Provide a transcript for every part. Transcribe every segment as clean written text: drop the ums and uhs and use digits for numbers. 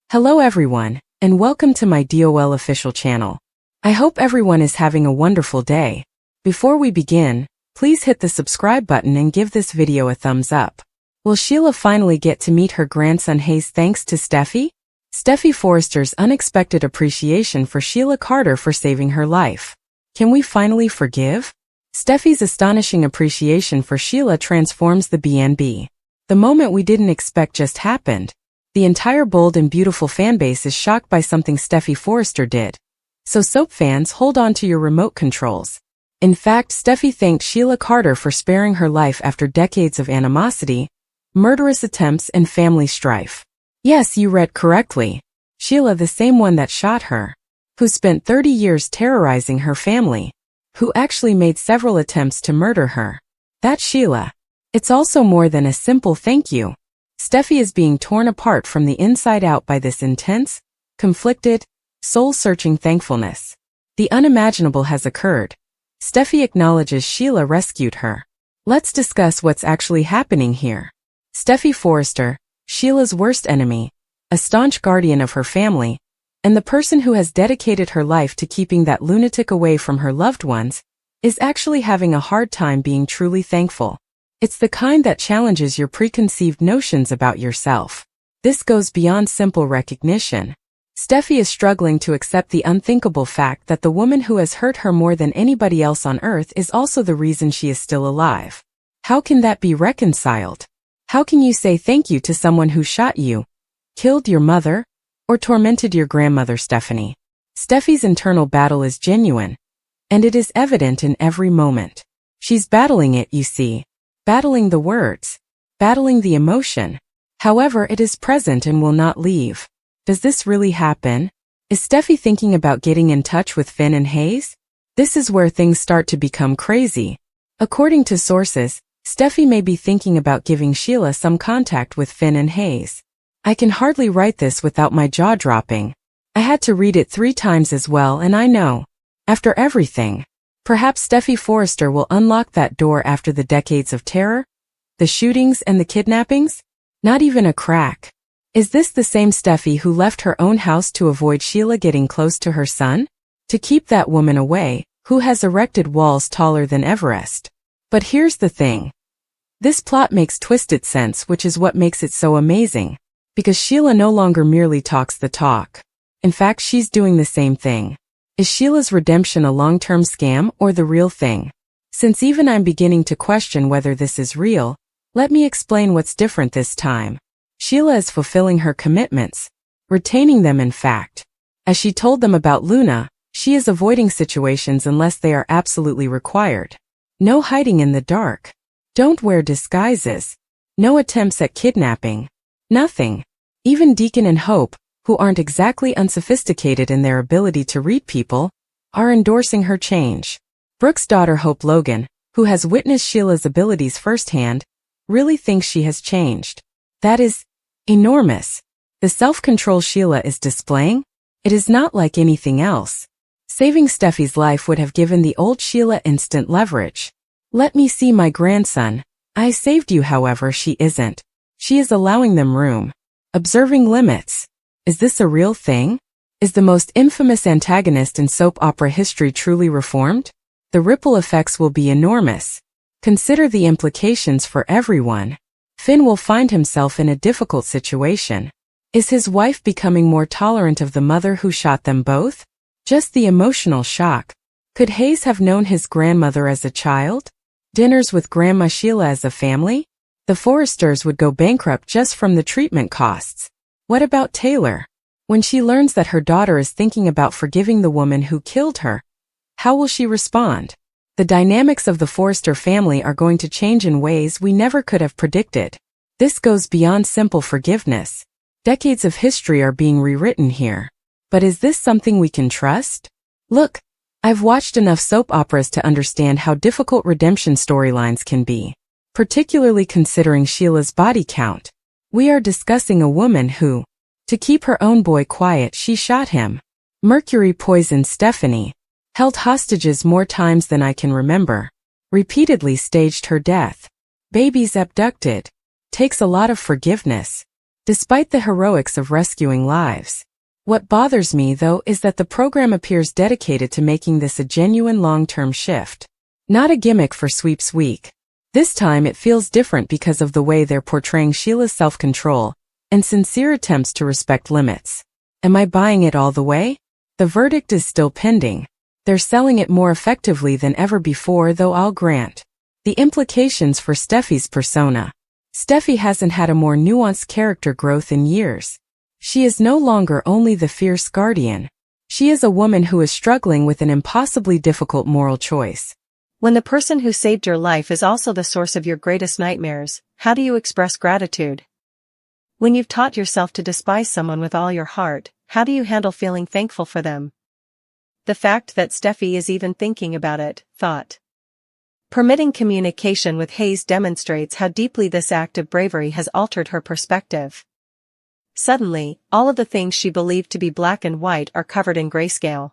Hello everyone, and welcome to my DOL official channel. I hope everyone is having a wonderful day. Before we begin, please hit the subscribe button and give this video a thumbs up. Will Sheila finally get to meet her grandson Hayes thanks to Steffy? Steffy Forrester's unexpected appreciation for Sheila Carter for saving her life. Can we finally forgive? Steffy's astonishing appreciation for Sheila transforms the BNB. The moment we didn't expect just happened. The entire bold and beautiful fanbase is shocked by something Steffy Forrester did. So soap fans, hold on to your remote controls. In fact, Steffy thanked Sheila Carter for sparing her life after decades of animosity, murderous attempts, and family strife. Yes, you read correctly. Sheila, the same one that shot her, who spent 30 years terrorizing her family, who actually made several attempts to murder her. That's Sheila. It's also more than a simple thank you. Steffy is being torn apart from the inside out by this intense, conflicted, soul-searching thankfulness. The unimaginable has occurred. Steffy acknowledges Sheila rescued her. Let's discuss what's actually happening here. Steffy Forrester, Sheila's worst enemy, a staunch guardian of her family, and the person who has dedicated her life to keeping that lunatic away from her loved ones, is actually having a hard time being truly thankful. It's the kind that challenges your preconceived notions about yourself. This goes beyond simple recognition. Steffy is struggling to accept the unthinkable fact that the woman who has hurt her more than anybody else on earth is also the reason she is still alive. How can that be reconciled? How can you say thank you to someone who shot you, killed your mother, or tormented your grandmother, Stephanie? Steffy's internal battle is genuine, and it is evident in every moment. She's battling it, you see. Battling the words, battling the emotion. However, it is present and will not leave. Does this really happen? Is Steffy thinking about getting in touch with Finn and Hayes? This is where things start to become crazy. According to sources, Steffy may be thinking about giving Sheila some contact with Finn and Hayes. I can hardly write this without my jaw dropping. I had to read it 3 times as well, and I know, after everything, perhaps Steffy Forrester will unlock that door after the decades of terror, the shootings and the kidnappings? Not even a crack. Is this the same Steffy who left her own house to avoid Sheila getting close to her son? To keep that woman away, who has erected walls taller than Everest? But here's the thing. This plot makes twisted sense, which is what makes it so amazing. Because Sheila no longer merely talks the talk. In fact, she's doing the same thing. Is Sheila's redemption a long-term scam or the real thing? Since even I'm beginning to question whether this is real, let me explain what's different this time. Sheila is fulfilling her commitments, retaining them in fact. As she told them about Luna, she is avoiding situations unless they are absolutely required. No hiding in the dark. Don't wear disguises. No attempts at kidnapping. Nothing. Even Deacon and Hope, who aren't exactly unsophisticated in their ability to read people, are endorsing her change. Brooke's daughter Hope Logan, who has witnessed Sheila's abilities firsthand, really thinks she has changed. That is enormous. The self-control Sheila is displaying? It is not like anything else. Saving Steffy's life would have given the old Sheila instant leverage. Let me see my grandson. I saved you, however, she isn't. She is allowing them room. Observing limits. Is this a real thing? Is the most infamous antagonist in soap opera history truly reformed? The ripple effects will be enormous. Consider the implications for everyone. Finn will find himself in a difficult situation. Is his wife becoming more tolerant of the mother who shot them both? Just the emotional shock. Could Hayes have known his grandmother as a child? Dinners with Grandma Sheila as a family? The Forresters would go bankrupt just from the treatment costs. What about Taylor? When she learns that her daughter is thinking about forgiving the woman who killed her, how will she respond? The dynamics of the Forrester family are going to change in ways we never could have predicted. This goes beyond simple forgiveness. Decades of history are being rewritten here. But is this something we can trust? Look, I've watched enough soap operas to understand how difficult redemption storylines can be, particularly considering Sheila's body count. We are discussing a woman who, to keep her own boy quiet, she shot him. Mercury poisoned Stephanie, held hostages more times than I can remember, repeatedly staged her death. Babies abducted. Takes a lot of forgiveness. despite the heroics of rescuing lives. What bothers me, though, is that the program appears dedicated to making this a genuine long-term shift. Not a gimmick for Sweeps Week. This time it feels different because of the way they're portraying Sheila's self-control and sincere attempts to respect limits. Am I buying it all the way? The verdict is still pending. They're selling it more effectively than ever before, though I'll grant. The implications for Steffy's persona. Steffy hasn't had a more nuanced character growth in years. She is no longer only the fierce guardian. She is a woman who is struggling with an impossibly difficult moral choice. When the person who saved your life is also the source of your greatest nightmares, how do you express gratitude? When you've taught yourself to despise someone with all your heart, how do you handle feeling thankful for them? The fact that Steffy is even thinking about it, permitting communication with Hayes demonstrates how deeply this act of bravery has altered her perspective. Suddenly, all of the things she believed to be black and white are covered in grayscale.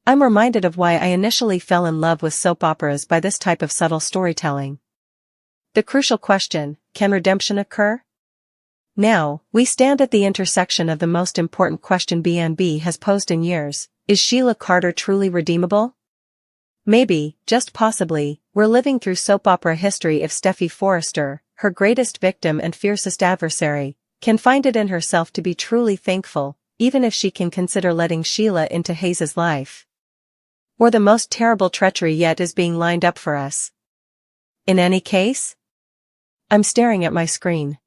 I'm reminded of why I initially fell in love with soap operas by this type of subtle storytelling. The crucial question, can redemption occur? Now, we stand at the intersection of the most important question B&B has posed in years. Is Sheila Carter truly redeemable? Maybe, just possibly, we're living through soap opera history if Steffy Forrester, her greatest victim and fiercest adversary, can find it in herself to be truly thankful, even if she can consider letting Sheila into Hayes's life. Or the most terrible treachery yet is being lined up for us. In any case, I'm staring at my screen.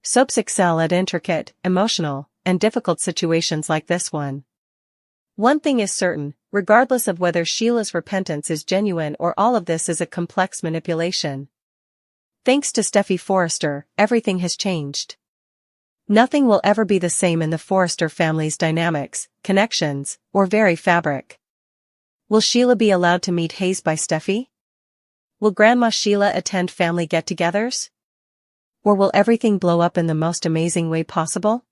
Soaps excel at intricate, emotional, and difficult situations like this one. One thing is certain, regardless of whether Sheila's repentance is genuine or all of this is a complex manipulation. Thanks to Steffy Forrester, everything has changed. Nothing will ever be the same in the Forrester family's dynamics, connections, or very fabric. Will Sheila be allowed to meet Hayes by Steffy? Will Grandma Sheila attend family get-togethers? Or will everything blow up in the most amazing way possible?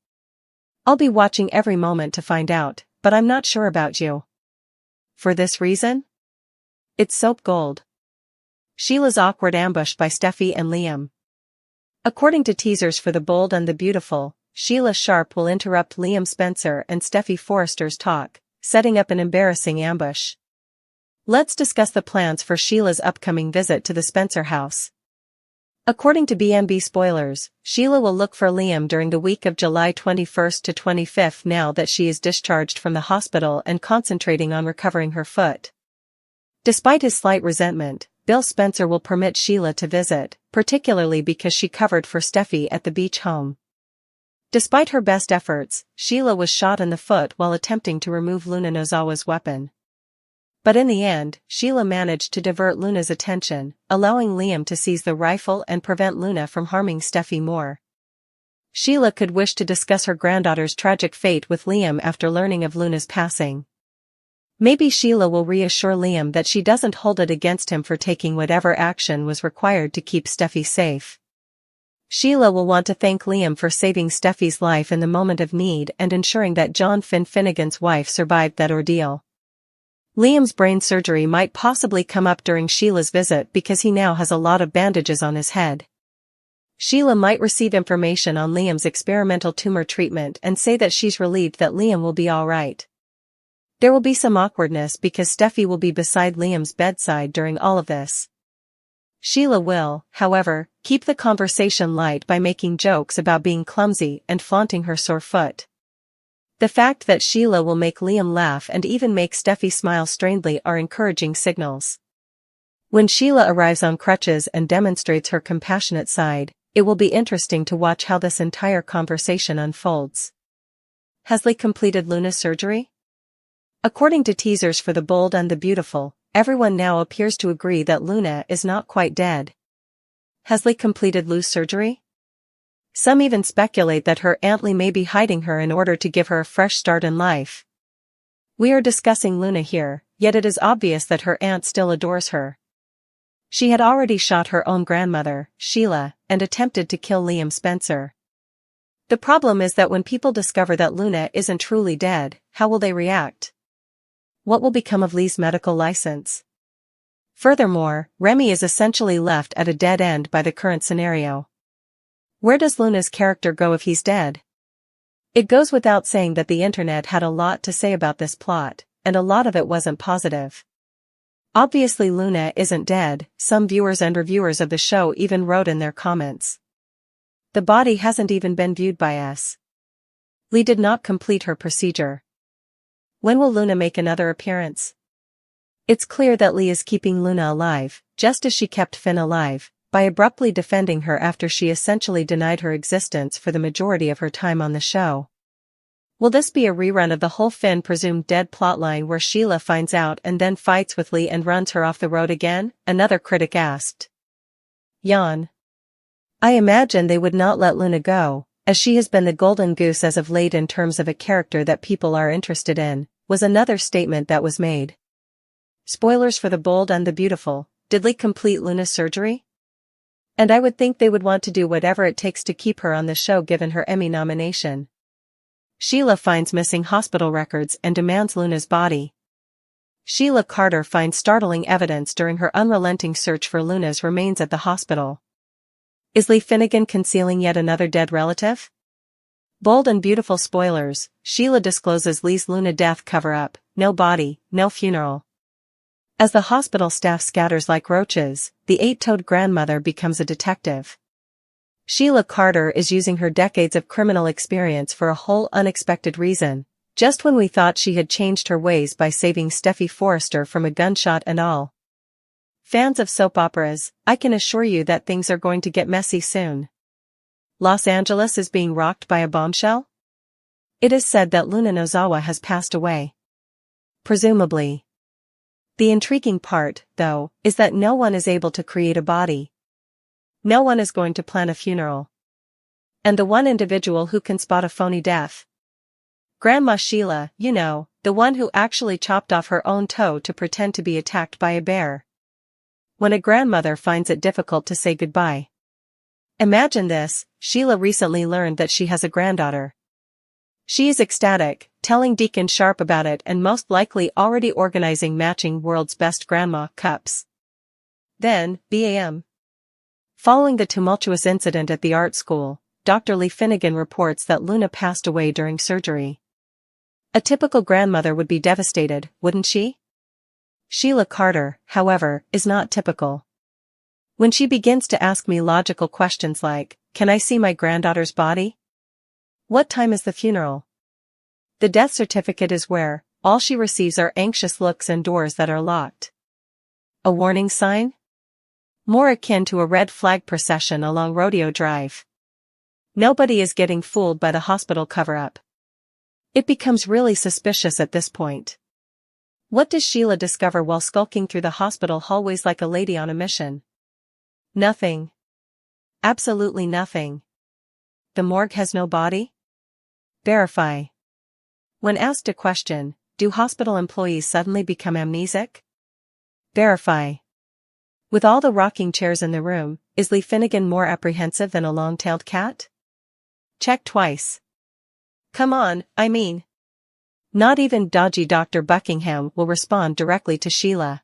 I'll be watching every moment to find out, but I'm not sure about you. For this reason? It's soap gold. Sheila's awkward ambush by Steffy and Liam. According to teasers for The Bold and the Beautiful, Sheila Sharp will interrupt Liam Spencer and Steffy Forrester's talk, setting up an embarrassing ambush. Let's discuss the plans for Sheila's upcoming visit to the Spencer house. According to B&B spoilers, Sheila will look for Liam during the week of July 21st to 25th now that she is discharged from the hospital and concentrating on recovering her foot. Despite his slight resentment, Bill Spencer will permit Sheila to visit, particularly because she covered for Steffy at the beach home. Despite her best efforts, Sheila was shot in the foot while attempting to remove Luna Nozawa's weapon. But in the end, Sheila managed to divert Luna's attention, allowing Liam to seize the rifle and prevent Luna from harming Steffy more. Sheila could wish to discuss her granddaughter's tragic fate with Liam after learning of Luna's passing. Maybe Sheila will reassure Liam that she doesn't hold it against him for taking whatever action was required to keep Steffy safe. Sheila will want to thank Liam for saving Steffy's life in the moment of need and ensuring that John Finnegan's wife survived that ordeal. Liam's brain surgery might possibly come up during Sheila's visit because he now has a lot of bandages on his head. Sheila might receive information on Liam's experimental tumor treatment and say that she's relieved that Liam will be alright. There will be some awkwardness because Steffy will be beside Liam's bedside during all of this. Sheila will, however, keep the conversation light by making jokes about being clumsy and flaunting her sore foot. The fact that Sheila will make Liam laugh and even make Steffy smile strangely are encouraging signals. When Sheila arrives on crutches and demonstrates her compassionate side, it will be interesting to watch how this entire conversation unfolds. Has Lee completed Luna's surgery? According to teasers for The Bold and the Beautiful, everyone now appears to agree that Luna is not quite dead. Has Lee completed Lu's surgery? Some even speculate that her Aunt Lee may be hiding her in order to give her a fresh start in life. We are discussing Luna here, yet it is obvious that her aunt still adores her. She had already shot her own grandmother, Sheila, and attempted to kill Liam Spencer. The problem is that when people discover that Luna isn't truly dead, how will they react? What will become of Lee's medical license? Furthermore, Remy is essentially left at a dead end by the current scenario. Where does Luna's character go if he's dead? It goes without saying that the internet had a lot to say about this plot, and a lot of it wasn't positive. Obviously Luna isn't dead, some viewers and reviewers of the show even wrote in their comments. The body hasn't even been viewed by us. Lee did not complete her procedure. When will Luna make another appearance? It's clear that Lee is keeping Luna alive, just as she kept Finn alive, by abruptly defending her after she essentially denied her existence for the majority of her time on the show. Will this be a rerun of the whole Finn presumed dead plotline where Sheila finds out and then fights with Lee and runs her off the road again? Another critic asked. Yawn. I imagine they would not let Luna go, as she has been the golden goose as of late in terms of a character that people are interested in, was another statement that was made. Spoilers for The Bold and the Beautiful, did Lee complete Luna's surgery? And I would think they would want to do whatever it takes to keep her on the show given her Emmy nomination. Sheila finds missing hospital records and demands Luna's body. Sheila Carter finds startling evidence during her unrelenting search for Luna's remains at the hospital. Is Lee Finnegan concealing yet another dead relative? Bold and Beautiful spoilers, Sheila discloses Lee's Luna death cover-up, no body, no funeral. As the hospital staff scatters like roaches, the eight-toed grandmother becomes a detective. Sheila Carter is using her decades of criminal experience for a whole unexpected reason, just when we thought she had changed her ways by saving Steffy Forrester from a gunshot and all. Fans of soap operas, I can assure you that things are going to get messy soon. Los Angeles is being rocked by a bombshell? It is said that Luna Nozawa has passed away. Presumably. The intriguing part, though, is that no one is able to create a body. No one is going to plan a funeral. And the one individual who can spot a phony death? Grandma Sheila, you know, the one who actually chopped off her own toe to pretend to be attacked by a bear. When a grandmother finds it difficult to say goodbye. Imagine this, Sheila recently learned that she has a granddaughter. She is ecstatic, telling Deacon Sharp about it and most likely already organizing matching World's Best Grandma cups. Then, BAM. Following the tumultuous incident at the art school, Dr. Lee Finnegan reports that Luna passed away during surgery. A typical grandmother would be devastated, wouldn't she? Sheila Carter, however, is not typical. When she begins to ask me logical questions like, can I see my granddaughter's body? What time is the funeral? The death certificate is where, all she receives are anxious looks and doors that are locked. A warning sign? More akin to a red flag procession along Rodeo Drive. Nobody is getting fooled by the hospital cover-up. It becomes really suspicious at this point. What does Sheila discover while skulking through the hospital hallways like a lady on a mission? Nothing. Absolutely nothing. The morgue has no body? Verify. When asked a question, do hospital employees suddenly become amnesic? Verify. With all the rocking chairs in the room, is Lee Finnegan more apprehensive than a long-tailed cat? Check twice. Come on, I mean. Not even dodgy Dr. Buckingham will respond directly to Sheila.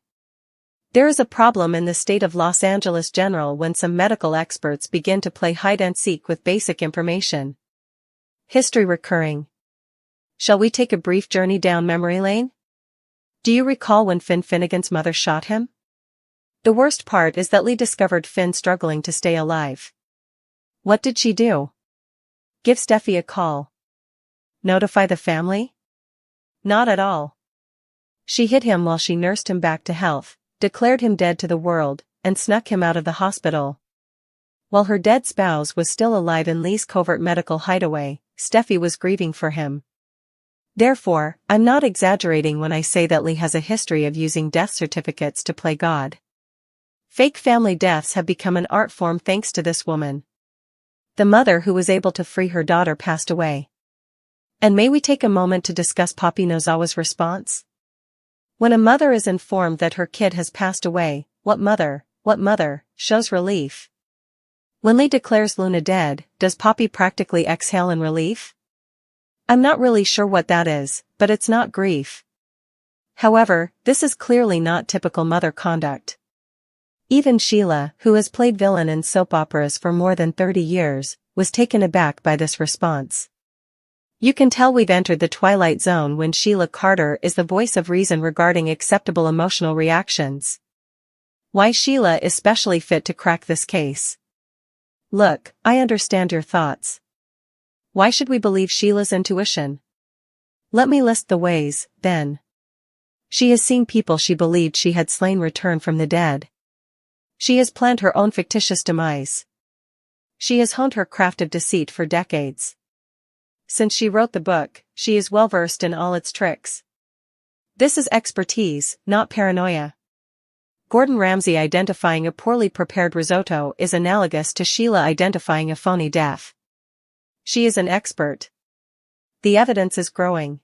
There is a problem in the state of Los Angeles General when some medical experts begin to play hide-and-seek with basic information. History recurring. Shall we take a brief journey down memory lane? Do you recall when Finn Finnegan's mother shot him? The worst part is that Lee discovered Finn struggling to stay alive. What did she do? Give Steffy a call. Notify the family? Not at all. She hid him while she nursed him back to health, declared him dead to the world, and snuck him out of the hospital. While her dead spouse was still alive in Lee's covert medical hideaway, Steffy was grieving for him. Therefore, I'm not exaggerating when I say that Lee has a history of using death certificates to play God. Fake family deaths have become an art form thanks to this woman. The mother who was able to free her daughter passed away. And may we take a moment to discuss Poppy Nozawa's response? When a mother is informed that her kid has passed away, what mother, shows relief? When Lee declares Luna dead, does Poppy practically exhale in relief? I'm not really sure what that is, but it's not grief. However, this is clearly not typical mother conduct. Even Sheila, who has played villain in soap operas for more than 30 years, was taken aback by this response. You can tell we've entered the twilight zone when Sheila Carter is the voice of reason regarding acceptable emotional reactions. Why Sheila is specially fit to crack this case. Look, I understand your thoughts. Why should we believe Sheila's intuition? Let me list the ways, then. She has seen people she believed she had slain return from the dead. She has planned her own fictitious demise. She has honed her craft of deceit for decades. Since she wrote the book, she is well versed in all its tricks. This is expertise, not paranoia. Gordon Ramsay identifying a poorly prepared risotto is analogous to Sheila identifying a phony death. She is an expert. The evidence is growing.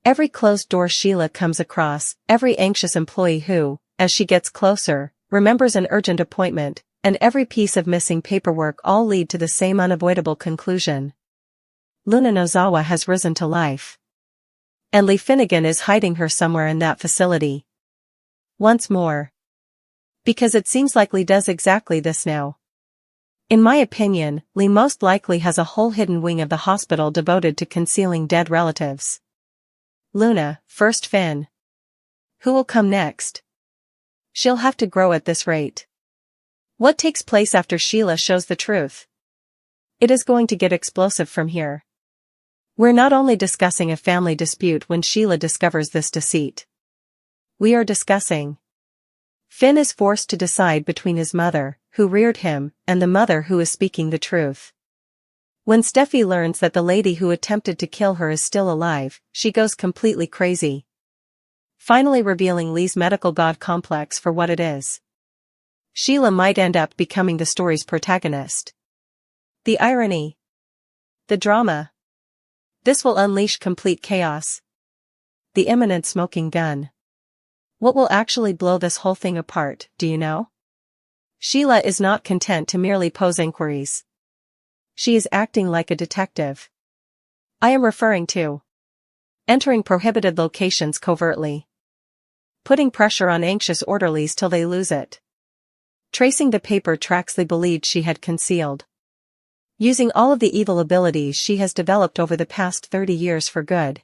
Every closed door Sheila comes across, every anxious employee who, as she gets closer, remembers an urgent appointment, and every piece of missing paperwork all lead to the same unavoidable conclusion. Luna Nozawa has risen to life. And Lee Finnegan is hiding her somewhere in that facility. Once more. Because it seems like Lee does exactly this now. In my opinion, Lee most likely has a whole hidden wing of the hospital devoted to concealing dead relatives. Luna, first Finn. Who will come next? She'll have to grow at this rate. What takes place after Sheila shows the truth? It is going to get explosive from here. We're not only discussing a family dispute when Sheila discovers this deceit. We are discussing. Finn is forced to decide between his mother, who reared him, and the mother who is speaking the truth. When Steffy learns that the lady who attempted to kill her is still alive, she goes completely crazy. Finally revealing Lee's medical god complex for what it is. Sheila might end up becoming the story's protagonist. The irony. The drama. This will unleash complete chaos. The imminent smoking gun. What will actually blow this whole thing apart, do you know? Sheila is not content to merely pose inquiries. She is acting like a detective. I am referring to entering prohibited locations covertly. Putting pressure on anxious orderlies till they lose it. Tracing the paper tracks they believed she had concealed. Using all of the evil abilities she has developed over the past 30 years for good.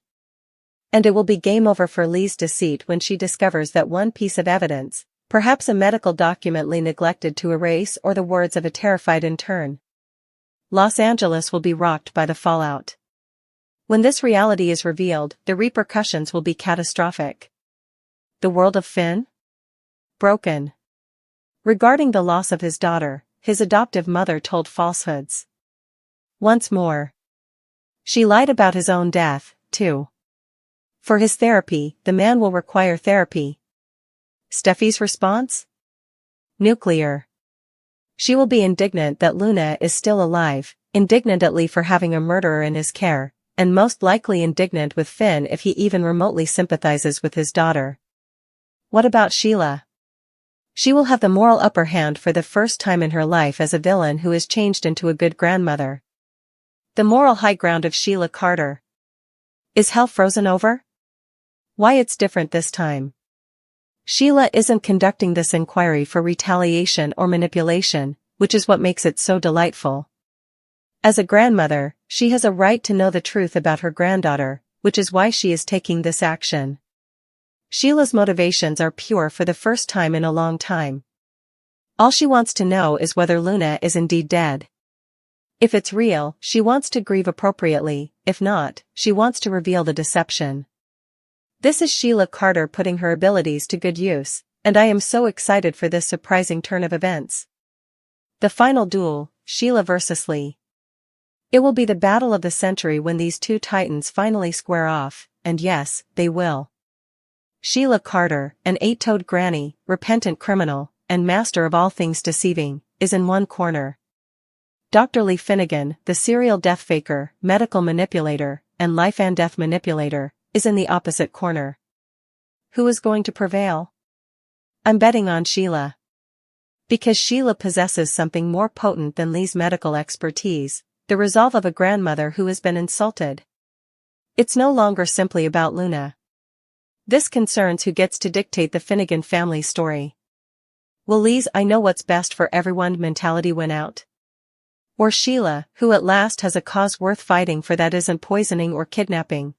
And it will be game over for Lee's deceit when she discovers that one piece of evidence, perhaps a medical document Lee neglected to erase or the words of a terrified intern. Los Angeles will be rocked by the fallout. When this reality is revealed, the repercussions will be catastrophic. The world of Finn? Broken. Regarding the loss of his daughter, his adoptive mother told falsehoods. Once more. She lied about his own death, too. For his therapy, the man will require therapy. Steffy's response? Nuclear. She will be indignant that Luna is still alive, indignant at Lee for having a murderer in his care, and most likely indignant with Finn if he even remotely sympathizes with his daughter. What about Sheila? She will have the moral upper hand for the first time in her life as a villain who is changed into a good grandmother. The moral high ground of Sheila Carter. Is hell frozen over? Why it's different this time. Sheila isn't conducting this inquiry for retaliation or manipulation, which is what makes it so delightful. As a grandmother, she has a right to know the truth about her granddaughter, which is why she is taking this action. Sheila's motivations are pure for the first time in a long time. All she wants to know is whether Luna is indeed dead. If it's real, she wants to grieve appropriately, if not, she wants to reveal the deception. This is Sheila Carter putting her abilities to good use, and I am so excited for this surprising turn of events. The final duel, Sheila versus Lee. It will be the battle of the century when these two titans finally square off, and yes, they will. Sheila Carter, an eight-toed granny, repentant criminal, and master of all things deceiving, is in one corner. Dr. Lee Finnegan, the serial death faker, medical manipulator, and life and death manipulator, is in the opposite corner. Who is going to prevail? I'm betting on Sheila. Because Sheila possesses something more potent than Lee's medical expertise, the resolve of a grandmother who has been insulted. It's no longer simply about Luna. This concerns who gets to dictate the Finnegan family story. Will Lee's "I know what's best for everyone" mentality win out? Or Sheila, who at last has a cause worth fighting for that isn't poisoning or kidnapping.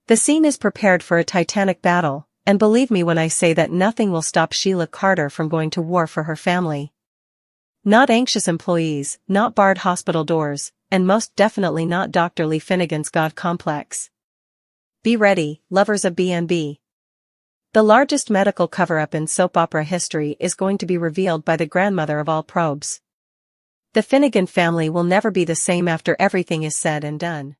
The scene is prepared for a titanic battle, and believe me when I say that nothing will stop Sheila Carter from going to war for her family. Not anxious employees, not barred hospital doors, and most definitely not Dr. Lee Finnegan's God complex. Be ready, lovers of B&B. The largest medical cover-up in soap opera history is going to be revealed by the grandmother of all probes. The Finnegan family will never be the same after everything is said and done.